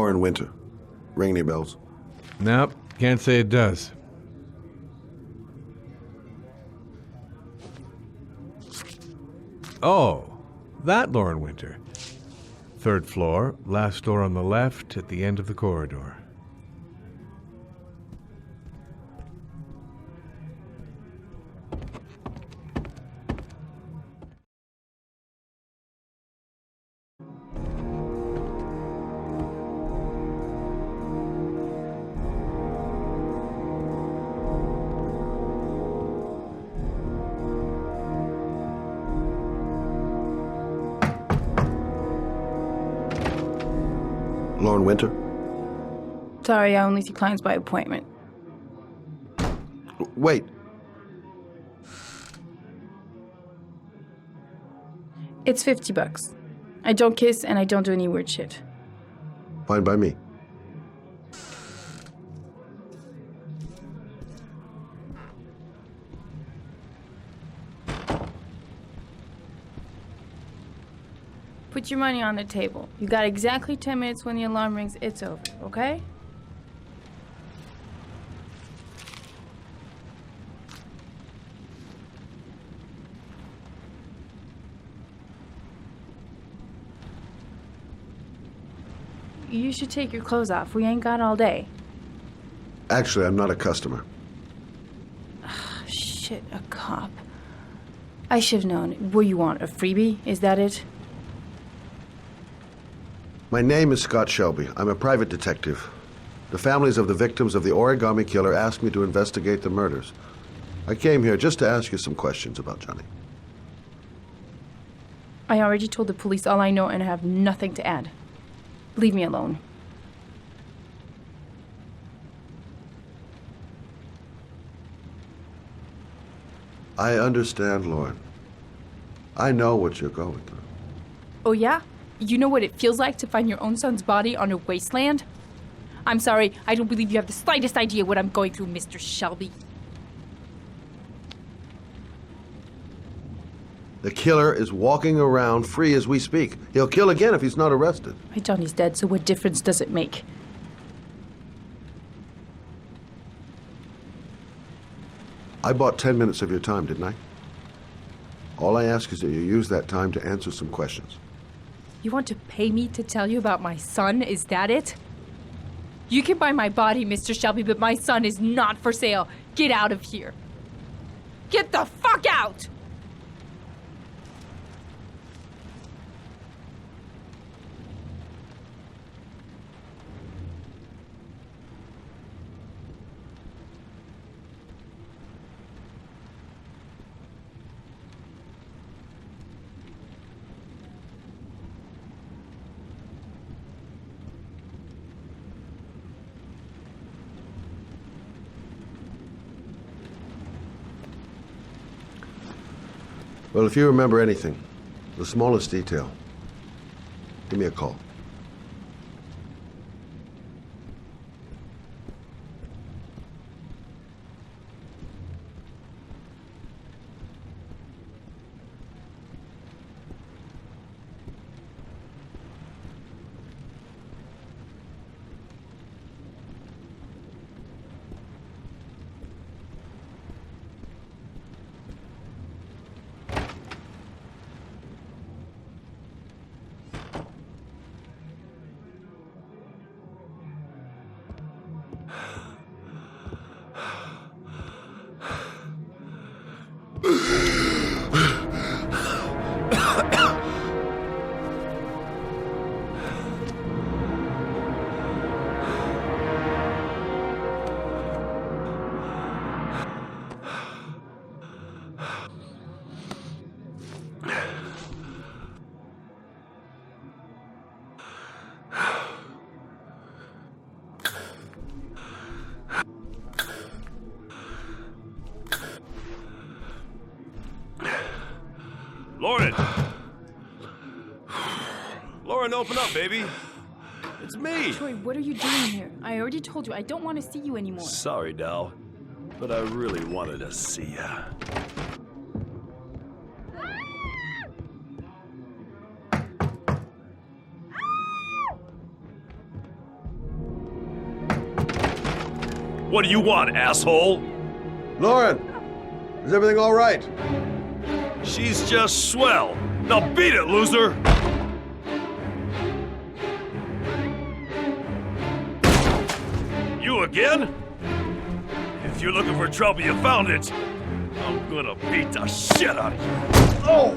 Lauren Winter. Ring any bells? Nope, can't say it does. Oh, that Lauren Winter. 3rd floor, last door on the left at the end of the corridor. Lauren Winter? Sorry, I only see clients by appointment. Wait. It's $50. I don't kiss and I don't do any weird shit. Fine by me. Put your money on the table. You got exactly 10 minutes. When the alarm rings, it's over, okay? You should take your clothes off. We ain't got all day. Actually, I'm not a customer. Shit, a cop. I should have known. What do you want, a freebie? Is that it? My name is Scott Shelby. I'm a private detective. The families of the victims of the origami killer asked me to investigate the murders. I came here just to ask you some questions about Johnny. I already told the police all I know and I have nothing to add. Leave me alone. I understand, Lauren. I know what you're going through. Oh yeah? You know what it feels like to find your own son's body on a wasteland? I'm sorry, I don't believe you have the slightest idea what I'm going through, Mr. Shelby. The killer is walking around free as we speak. He'll kill again if he's not arrested. My Johnny's dead, so what difference does it make? I bought 10 minutes of your time, didn't I? All I ask is that you use that time to answer some questions. You want to pay me to tell you about my son? Is that it? You can buy my body, Mr. Shelby, but my son is not for sale. Get out of here. Get the fuck out! Well, if you remember anything, the smallest detail, give me a call. Lauren! Lauren, open up, baby. It's me. Troy, what are you doing here? I already told you, I don't want to see you anymore. Sorry, Dal, but I really wanted to see ya. What do you want, asshole? Lauren, is everything all right? She's just swell. Now beat it, loser! You again? If you're looking for trouble, you found it. I'm gonna beat the shit out of you. Oh!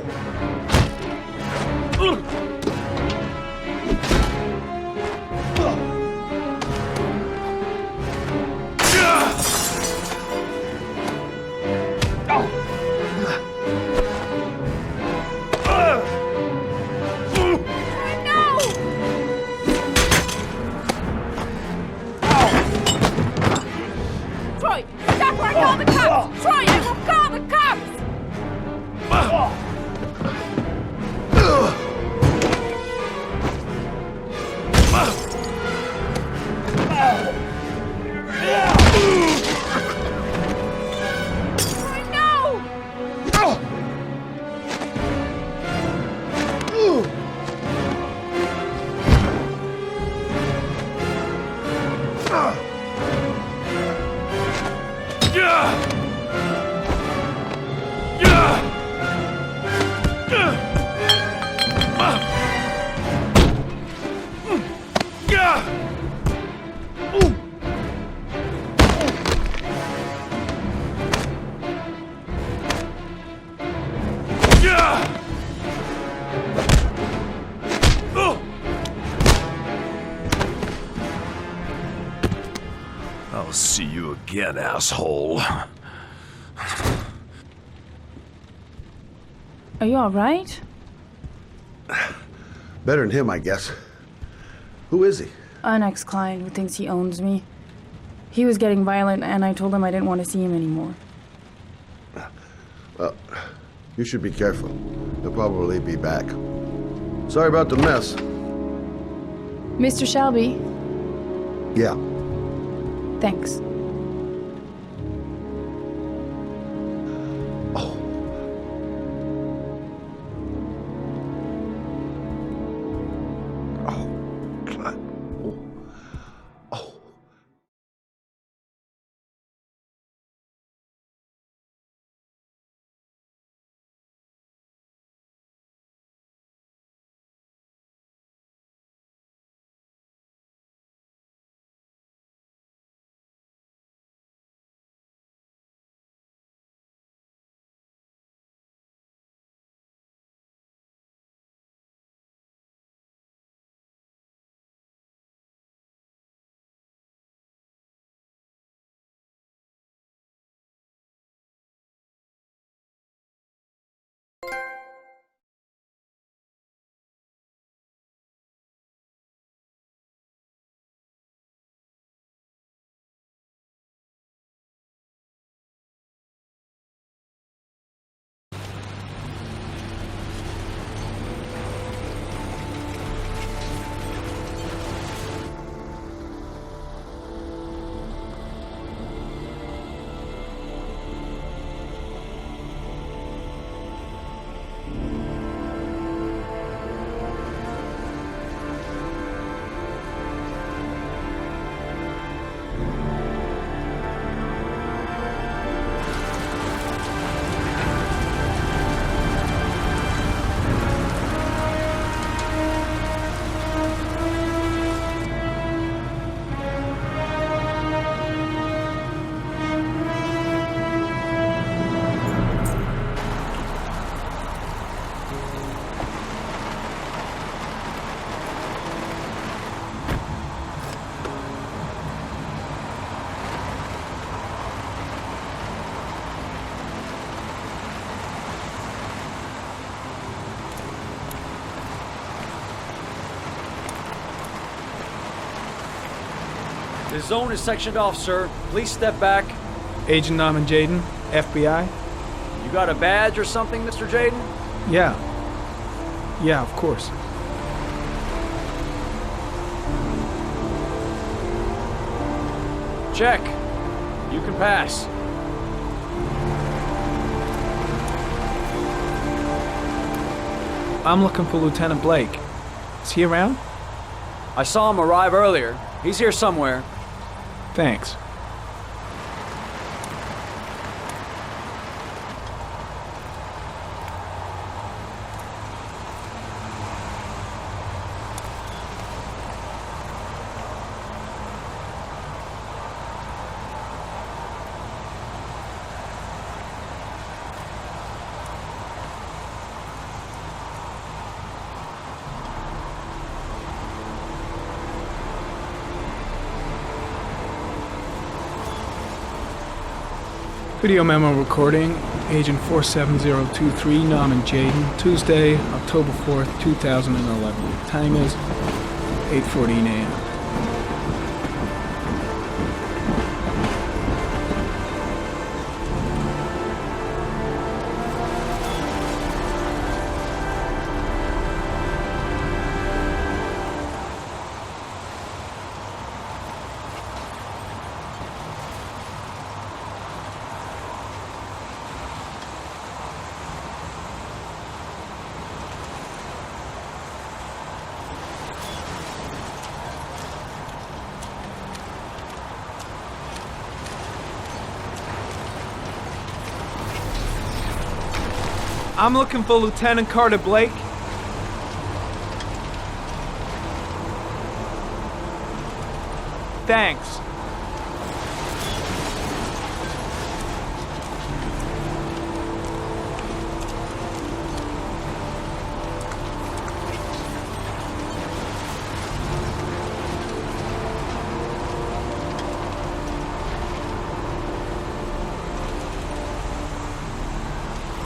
Troy, stop or I call the cops! Troy, I will call the cops! Troy, no! I'll see you again, asshole. Are you alright? Better than him, I guess. Who is he? An ex-client who thinks he owns me. He was getting violent, and I told him I didn't want to see him anymore. Well, you should be careful. He'll probably be back. Sorry about the mess. Mr. Shelby, Yeah. thanks. Oh. Oh, God. Oh. Oh. The zone is sectioned off, sir. Please step back. Agent Norman Jaden, FBI? You got a badge or something, Mr. Jaden? Yeah. Yeah, of course. Check. You can pass. I'm looking for Lieutenant Blake. Is he around? I saw him arrive earlier. He's here somewhere. Thanks. Video memo recording, Agent 47023, Norman Jaden, Tuesday, October 4th, 2011. Time is 8:14 a.m. I'm looking for Lieutenant Carter Blake. Thanks.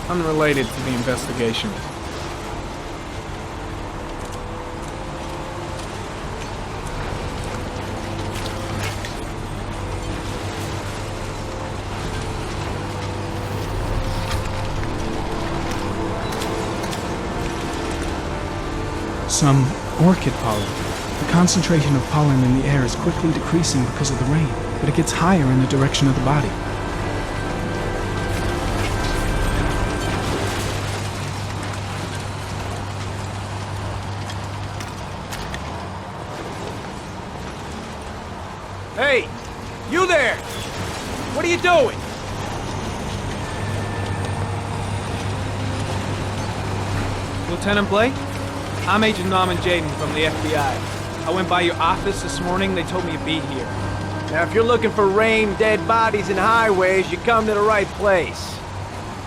Unrelated to the investigation. Some orchid pollen. The concentration of pollen in the air is quickly decreasing because of the rain, but it gets higher in the direction of the body. Hey! You there! What are you doing? Lieutenant Blake? I'm Agent Norman Jaden from the FBI. I went by your office this morning. They told me you'd be here. Now, if you're looking for rain, dead bodies, and highways, you come to the right place.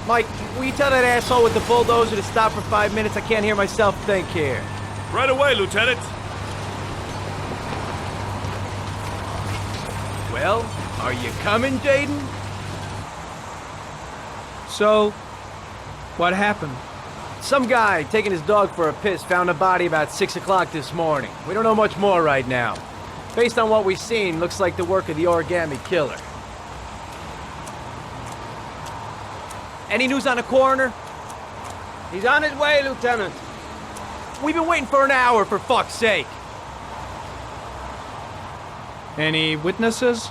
Mike, will you tell that asshole with the bulldozer to stop for 5 minutes? I can't hear myself think here. Right away, Lieutenant. Well, are you coming, Jaden? So, what happened? Some guy taking his dog for a piss found a body about 6 o'clock this morning. We don't know much more right now. Based on what we've seen, looks like the work of the origami killer. Any news on the coroner? He's on his way, Lieutenant. We've been waiting for an hour, for fuck's sake. Any witnesses?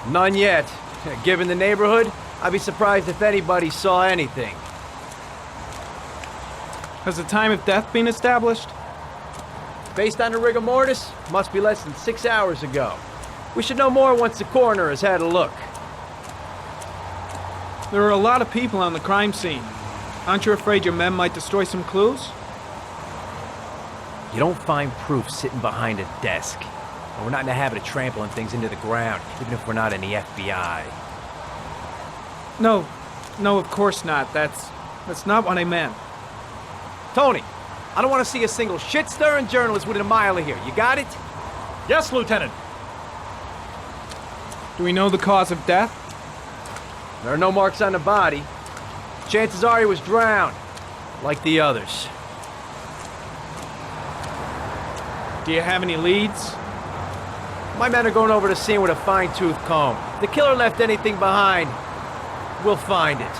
None yet. Given the neighborhood, I'd be surprised if anybody saw anything. Has the time of death been established? Based on the rigor mortis, must be less than 6 hours ago. We should know more once the coroner has had a look. There are a lot of people on the crime scene. Aren't you afraid your men might destroy some clues? You don't find proof sitting behind a desk. And we're not in the habit of trampling things into the ground, even if we're not in the FBI. No, of course not. That's not what I meant. Tony, I don't want to see a single shit-stirring journalist within a mile of here. You got it? Yes, Lieutenant. Do we know the cause of death? There are no marks on the body. Chances are he was drowned, like the others. Do you have any leads? My men are going over the scene with a fine-tooth comb. If the killer left anything behind, we'll find it.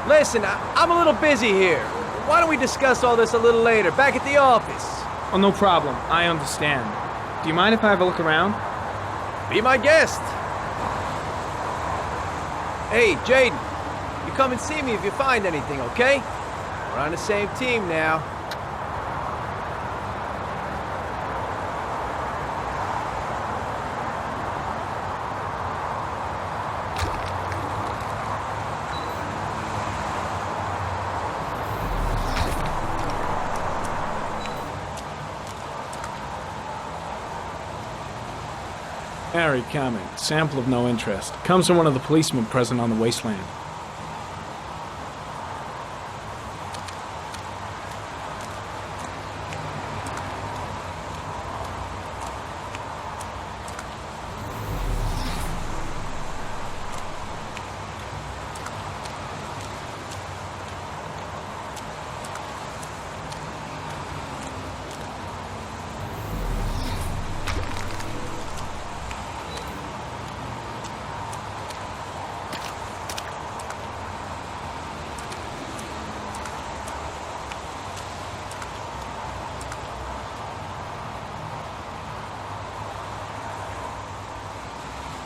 Listen, I'm a little busy here. Why don't we discuss all this a little later, back at the office? Oh, no problem. I understand. Do you mind if I have a look around? Be my guest. Hey, Jaden, you come and see me if you find anything, okay? We're on the same team now. Harry comment. Sample of no interest. Comes from one of the policemen present on the wasteland.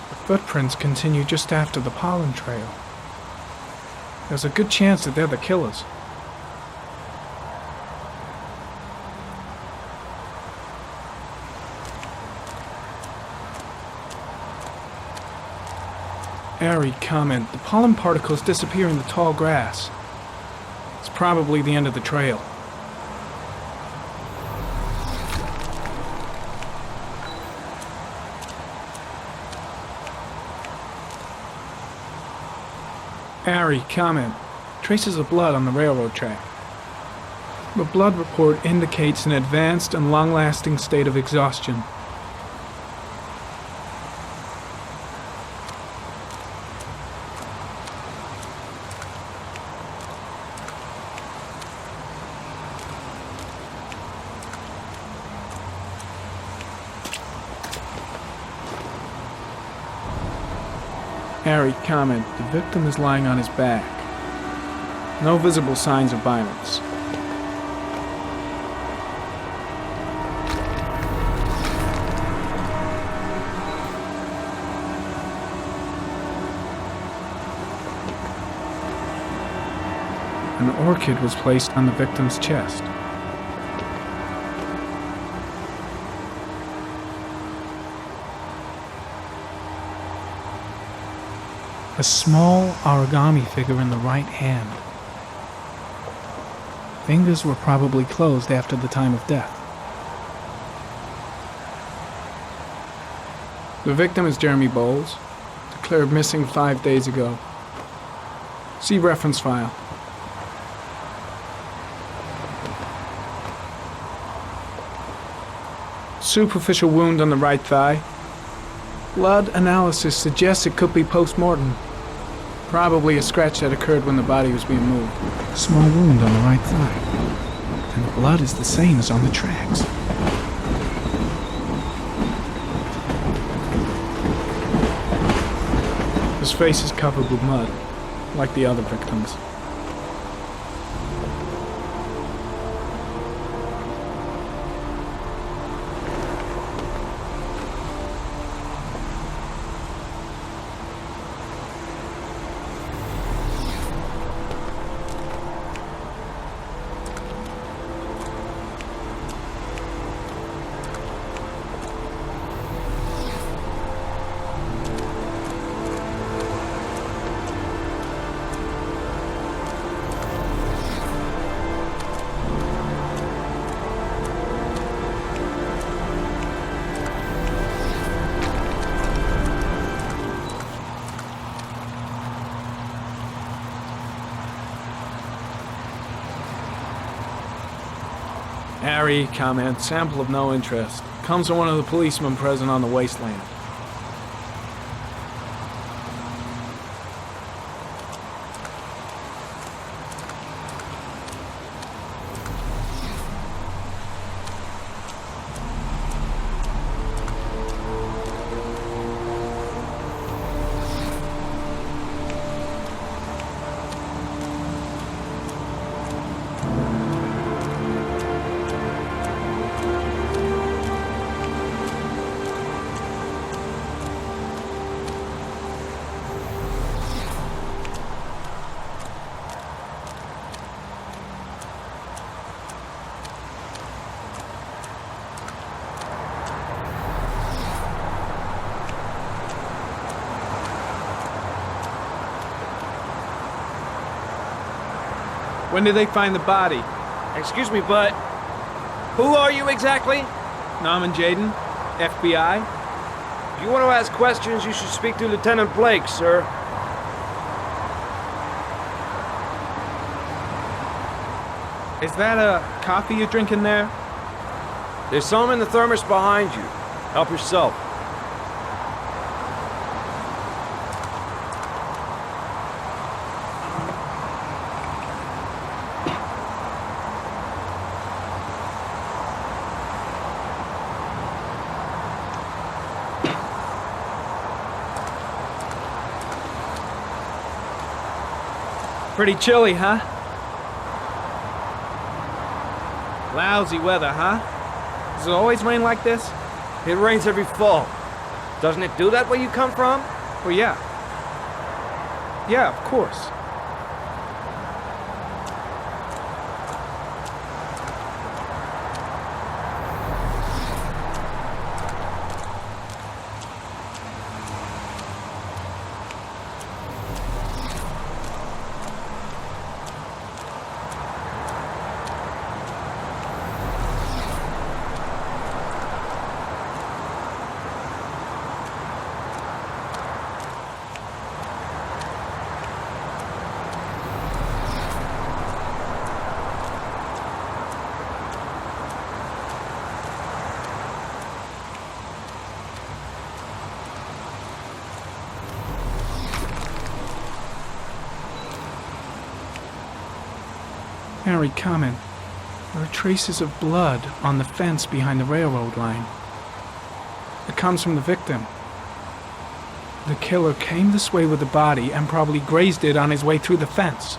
The footprints continue just after the pollen trail. There's a good chance that they're the killers. Airy comment, the pollen particles disappear in the tall grass. It's probably the end of the trail. Airy comment, traces of blood on the railroad track. The blood report indicates an advanced and long-lasting state of exhaustion. Airy comment, the victim is lying on his back. No visible signs of violence. An orchid was placed on the victim's chest. A small origami figure in the right hand. Fingers were probably closed after the time of death. The victim is Jeremy Bowles, declared missing 5 days ago. See reference file. Superficial wound on the right thigh. Blood analysis suggests it could be post-mortem. Probably a scratch that occurred when the body was being moved. Small wound on the right thigh. And the blood is the same as on the tracks. His face is covered with mud, like the other victims. Harry comment, sample of no interest. Comes from one of the policemen present on the wasteland. When did they find the body? Excuse me, but who are you exactly? Norman Jaden, FBI. If you want to ask questions, you should speak to Lieutenant Blake, sir. Is that a coffee you're drinking there? There's some in the thermos behind you. Help yourself. Pretty chilly, huh? Lousy weather, huh? Does it always rain like this? It rains every fall. Doesn't it do that where you come from? Well, yeah. Yeah, of course. Harry, comment. There are traces of blood on the fence behind the railroad line. It comes from the victim. The killer came this way with the body and probably grazed it on his way through the fence.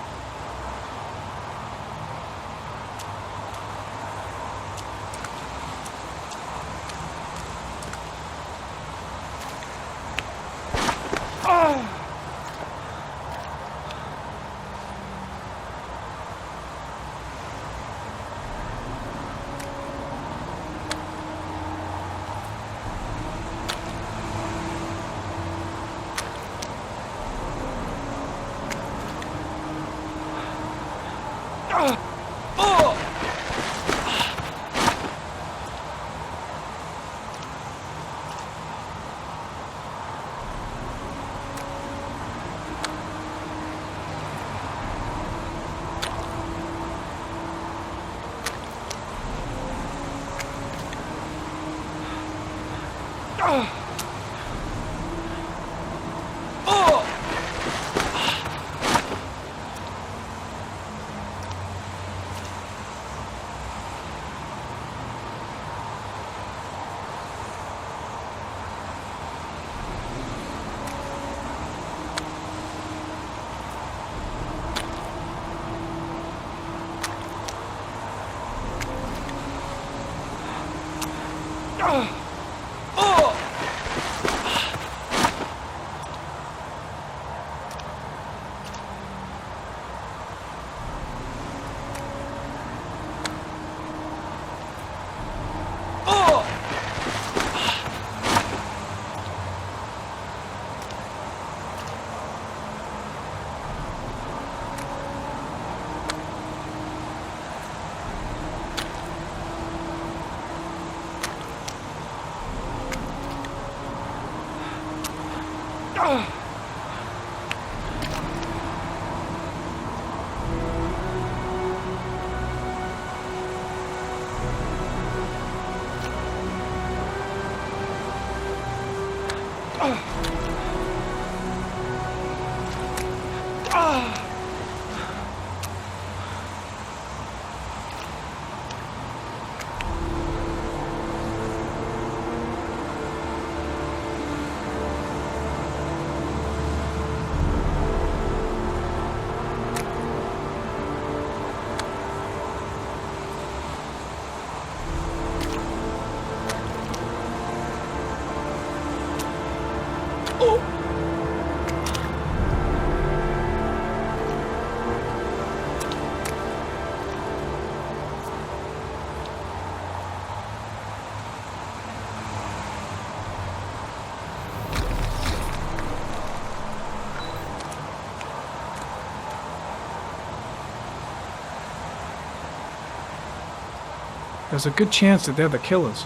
There's a good chance that they're the killers.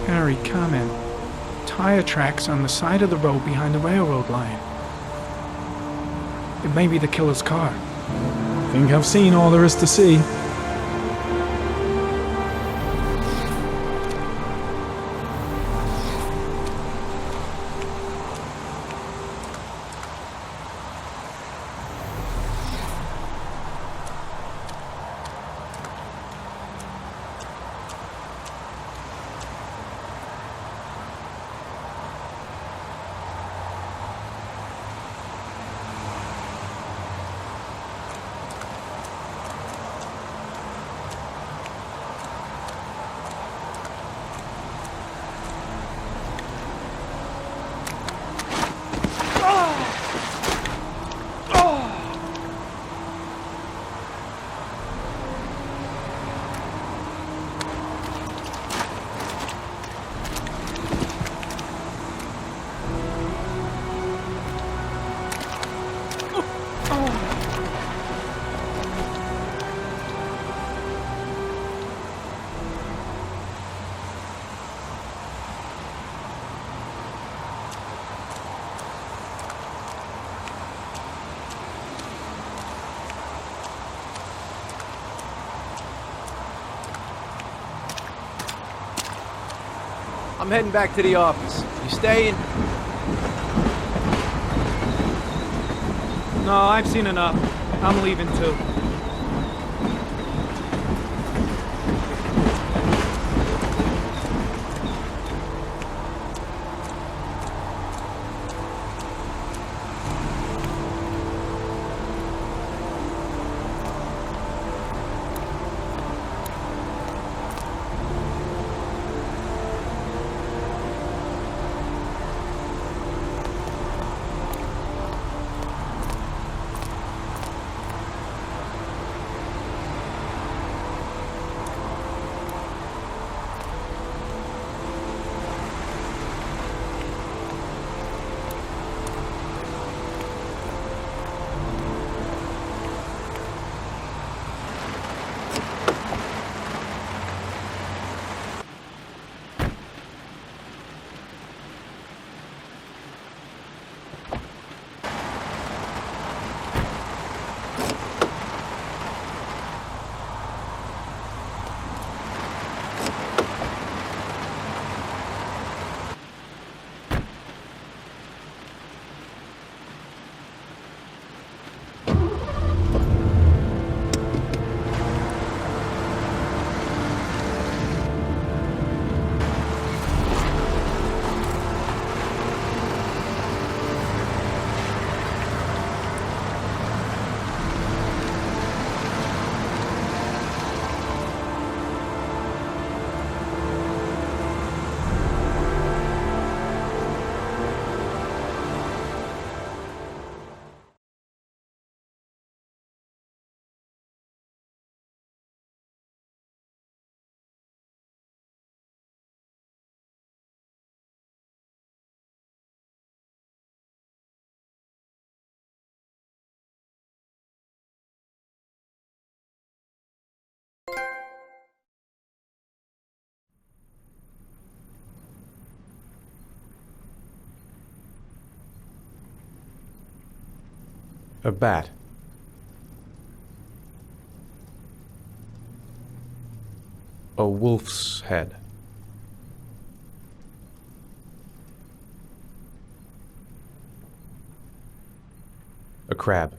Harry, comment. Tire tracks on the side of the road behind the railroad line. It may be the killer's car. Think I've seen all there is to see. I'm heading back to the office. You staying? No, I've seen enough. I'm leaving too. A bat. A wolf's head. A crab.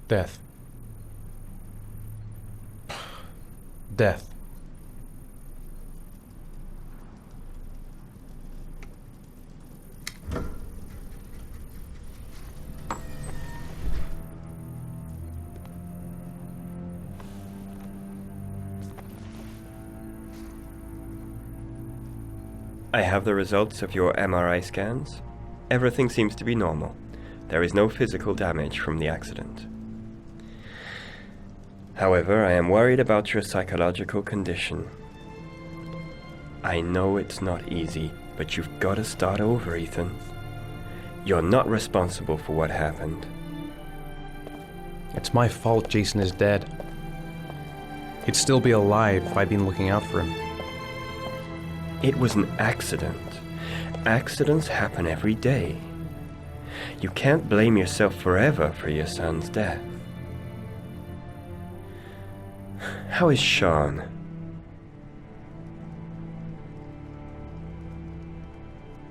Death. Death. I have the results of your MRI scans. Everything seems to be normal. There is no physical damage from the accident. However, I am worried about your psychological condition. I know it's not easy, but you've got to start over, Ethan. You're not responsible for what happened. It's my fault Jason is dead. He'd still be alive if I'd been looking out for him. It was an accident. Accidents happen every day. You can't blame yourself forever for your son's death. How is Sean?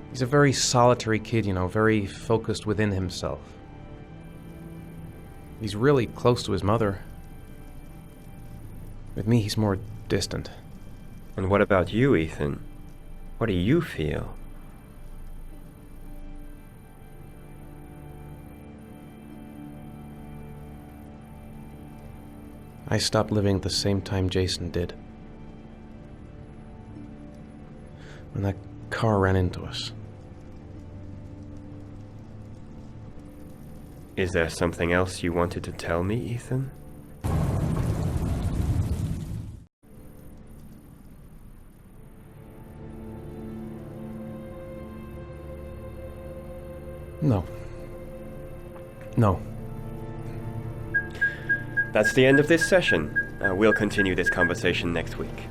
He's a very solitary kid, you know, very focused within himself. He's really close to his mother. With me, he's more distant. And what about you, Ethan? What do you feel? I stopped living at the same time Jason did. When that car ran into us. Is there something else you wanted to tell me, Ethan? No. No. That's the end of this session. We'll continue this conversation next week.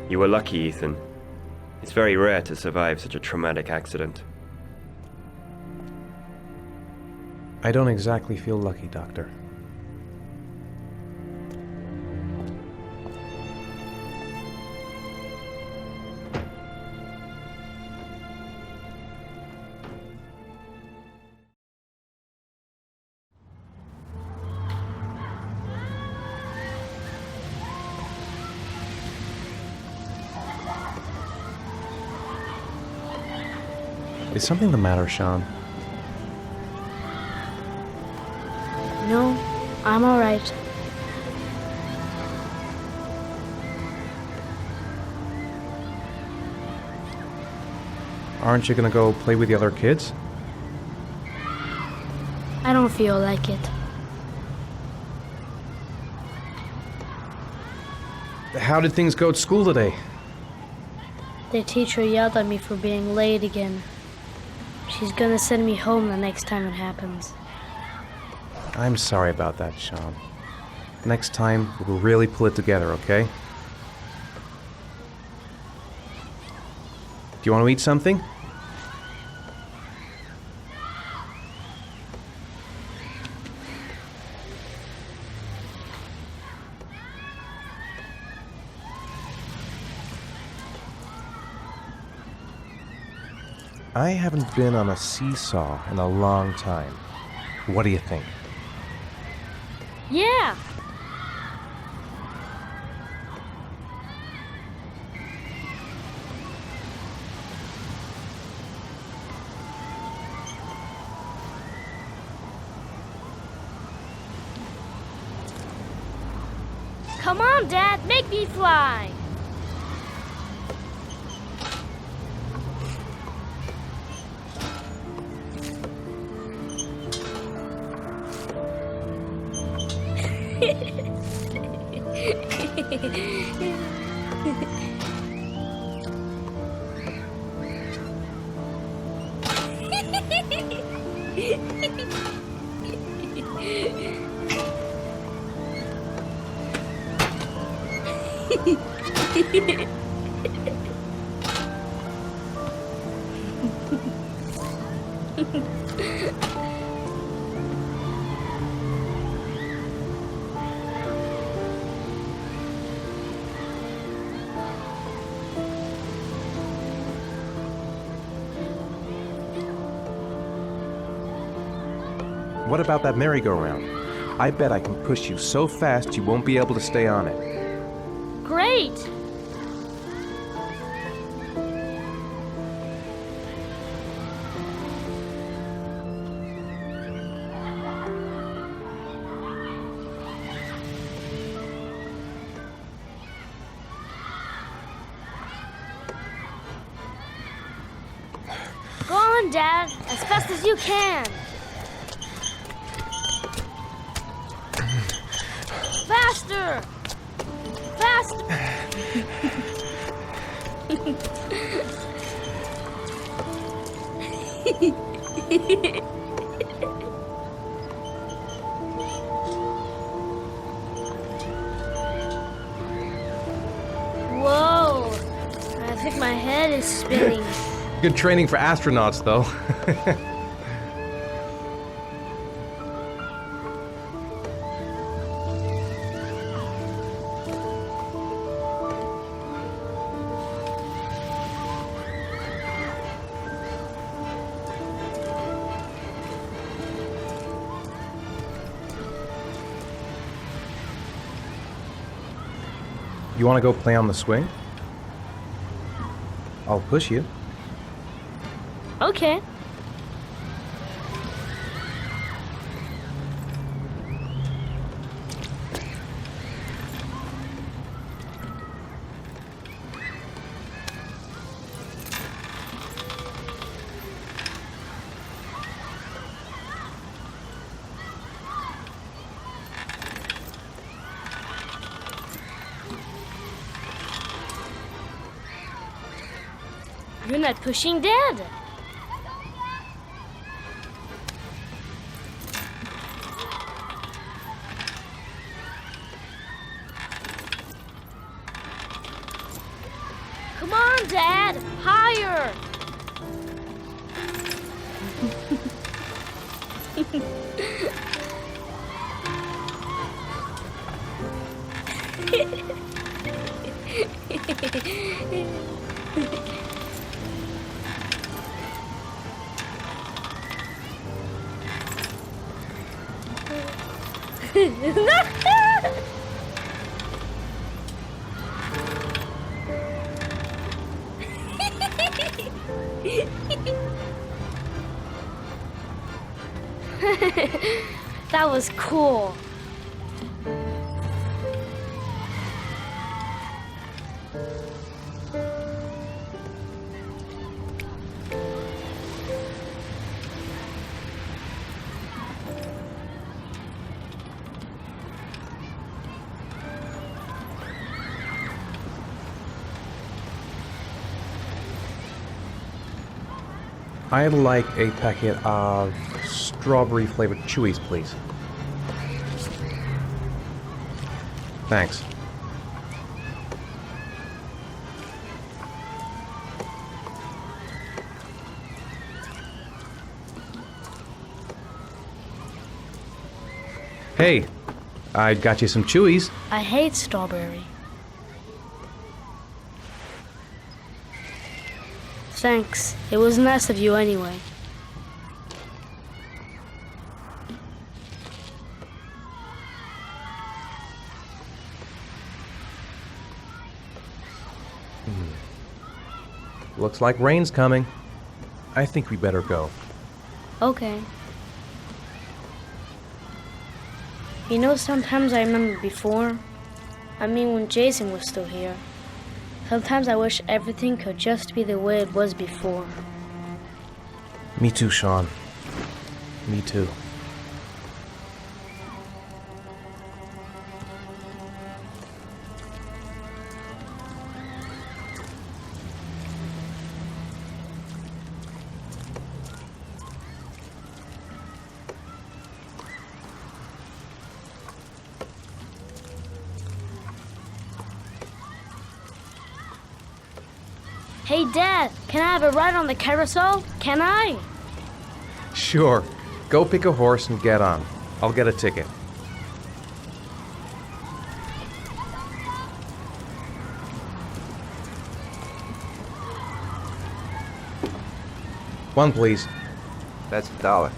You were lucky, Ethan. It's very rare to survive such a traumatic accident. I don't exactly feel lucky, Doctor. Is something the matter, Sean? No, I'm all right. Aren't you gonna go play with the other kids? I don't feel like it. How did things go at school today? The teacher yelled at me for being late again. She's gonna send me home the next time it happens. I'm sorry about that, Sean. Next time, we'll really pull it together, okay? Do you want to eat something? I haven't been on a seesaw in a long time. What do you think? Yeah! Come on, Dad, make me fly! What about that merry-go-round? I bet I can push you so fast you won't be able to stay on it. Great! Go on, Dad, as fast as you can. Faster! Faster! Whoa! I think my head is spinning. Good training for astronauts, though. You want to go play on the swing? I'll push you. Okay. You're not pushing Dad. Come on, Dad! Higher! That was cool. I'd like a packet of strawberry-flavored Chewies, please. Thanks. Hey, I got you some Chewies. I hate strawberry. Thanks. It was nice of you anyway. Looks like rain's coming. I think we better go. Okay. You know, sometimes I remember before. I mean, when Jason was still here. Sometimes I wish everything could just be the way it was before. Me too, Sean. Me too. Hey, Dad, can I have a ride on the carousel? Can I? Sure. Go pick a horse and get on. I'll get a ticket. One, please. That's $1.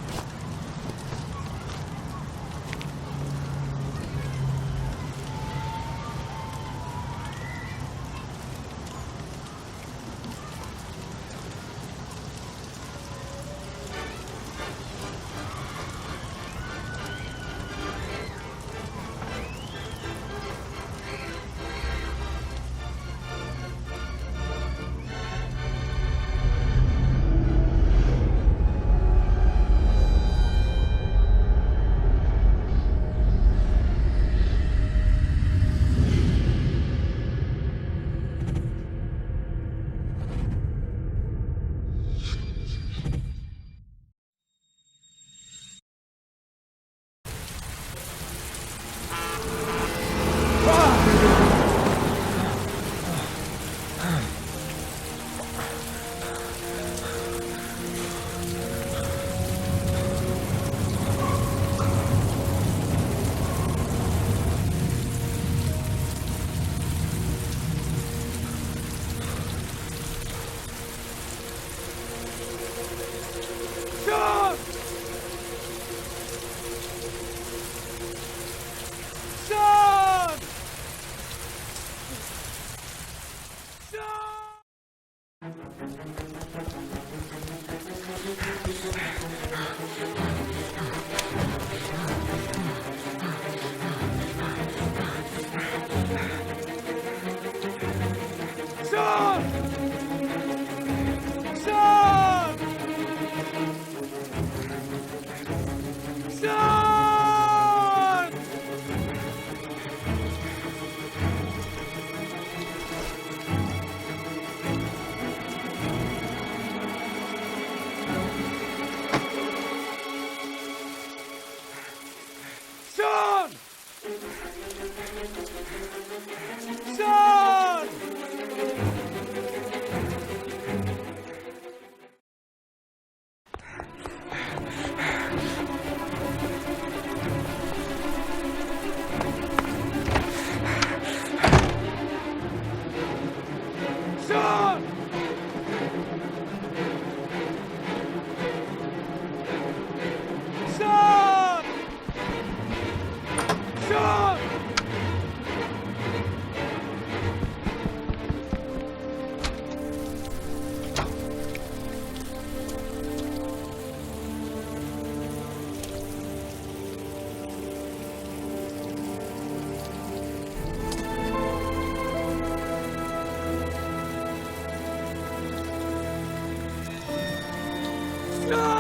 No!